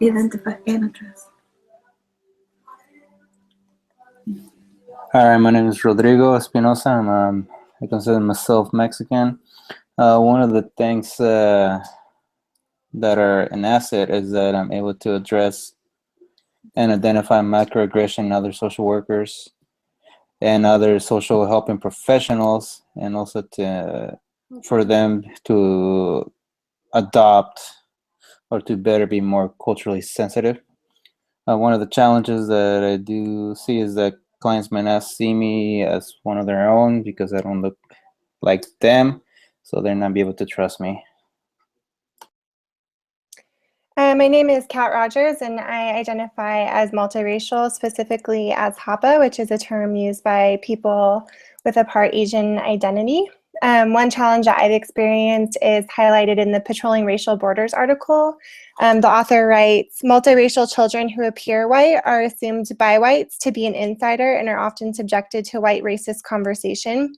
Identify and address. Hi, my name is Rodrigo Espinosa. I consider myself Mexican. One of the things that are an asset is that I'm able to address and identify microaggression in other social workers and other social helping professionals, and also for them to adopt or to better be more culturally sensitive. One of the challenges that I do see is that clients may not see me as one of their own because I don't look like them, so they're not be able to trust me. My name is Kat Rogers, and I identify as multiracial, specifically as HAPA, which is a term used by people with a part Asian identity. One challenge that I've experienced is highlighted in the Patrolling Racial Borders article. The author writes, multiracial children who appear white are assumed by whites to be an insider and are often subjected to white racist conversation.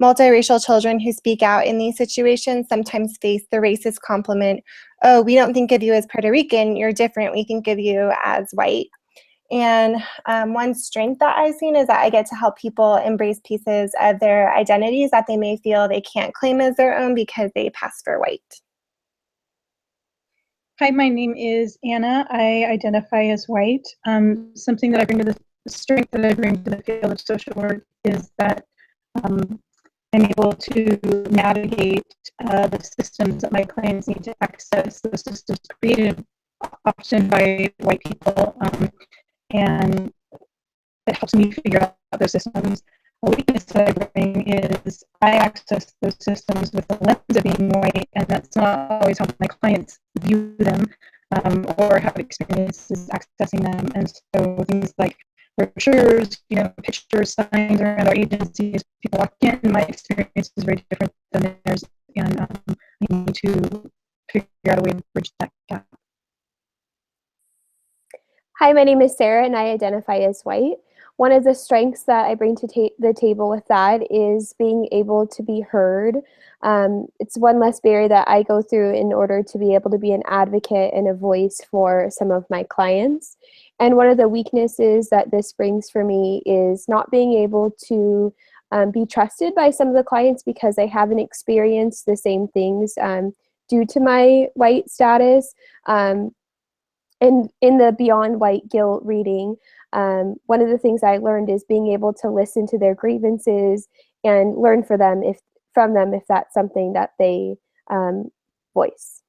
Multiracial children who speak out in these situations sometimes face the racist compliment, oh, we don't think of you as Puerto Rican, you're different, we think of you as white. And one strength that I've seen is that I get to help people embrace pieces of their identities that they may feel they can't claim as their own because they pass for white. Hi, my name is Anna. I identify as white. Something that I bring to the strength that I bring to the field of social work is that I'm able to navigate the systems that my clients need to access, those systems created often by white people, and it helps me figure out those systems. A weakness that I bring is I access those systems with the lens of being white, and that's not always how my clients view them or have experiences accessing them. And so things like brochures, pictures, signs around our agencies, people walk in, my experience is very different than theirs, and I need to figure out a way to bridge that gap. Hi, my name is Sarah, and I identify as white. One of the strengths that I bring to the table with that is being able to be heard. It's one less barrier that I go through in order to be able to be an advocate and a voice for some of my clients. And one of the weaknesses that this brings for me is not being able to be trusted by some of the clients because they haven't experienced the same things due to my white status. And in the Beyond White Guilt reading, one of the things I learned is being able to listen to their grievances and learn from them if that's something that they voice.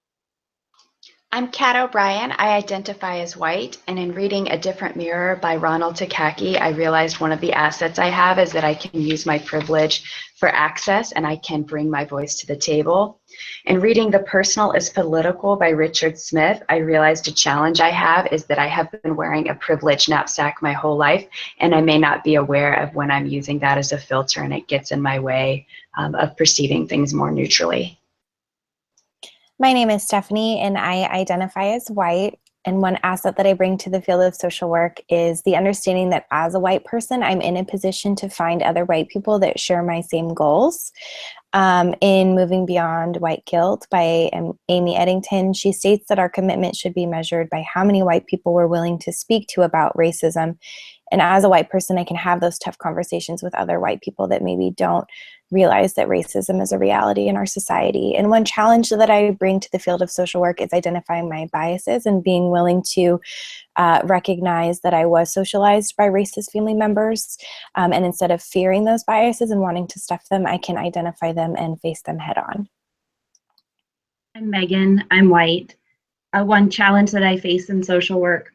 I'm Kat O'Brien. I identify as white, and in reading A Different Mirror by Ronald Takaki, I realized one of the assets I have is that I can use my privilege for access and I can bring my voice to the table. In reading The Personal is Political by Richard Smith, I realized a challenge I have is that I have been wearing a privilege knapsack my whole life, and I may not be aware of when I'm using that as a filter and it gets in my way of perceiving things more neutrally. My name is Stephanie, and I identify as white. And one asset that I bring to the field of social work is the understanding that as a white person, I'm in a position to find other white people that share my same goals. In Moving Beyond White Guilt by Amy Eddington, she states that our commitment should be measured by how many white people we're willing to speak to about racism. And as a white person, I can have those tough conversations with other white people that maybe don't realize that racism is a reality in our society. And one challenge that I bring to the field of social work is identifying my biases and being willing to recognize that I was socialized by racist family members. And instead of fearing those biases and wanting to stuff them, I can identify them and face them head on. I'm Megan. I'm white. One challenge that I face in social work,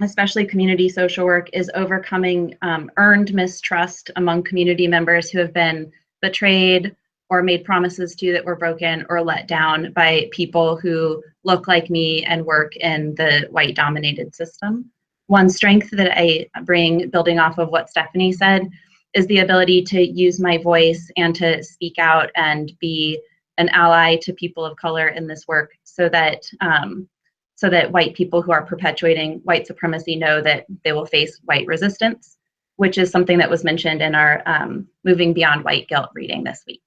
especially community social work, is overcoming earned mistrust among community members who have been betrayed or made promises to that were broken or let down by people who look like me and work in the white dominated system. One strength that I bring, building off of what Stephanie said, is the ability to use my voice and to speak out and be an ally to people of color in this work so that white people who are perpetuating white supremacy know that they will face white resistance, which is something that was mentioned in our Moving Beyond White Guilt reading this week.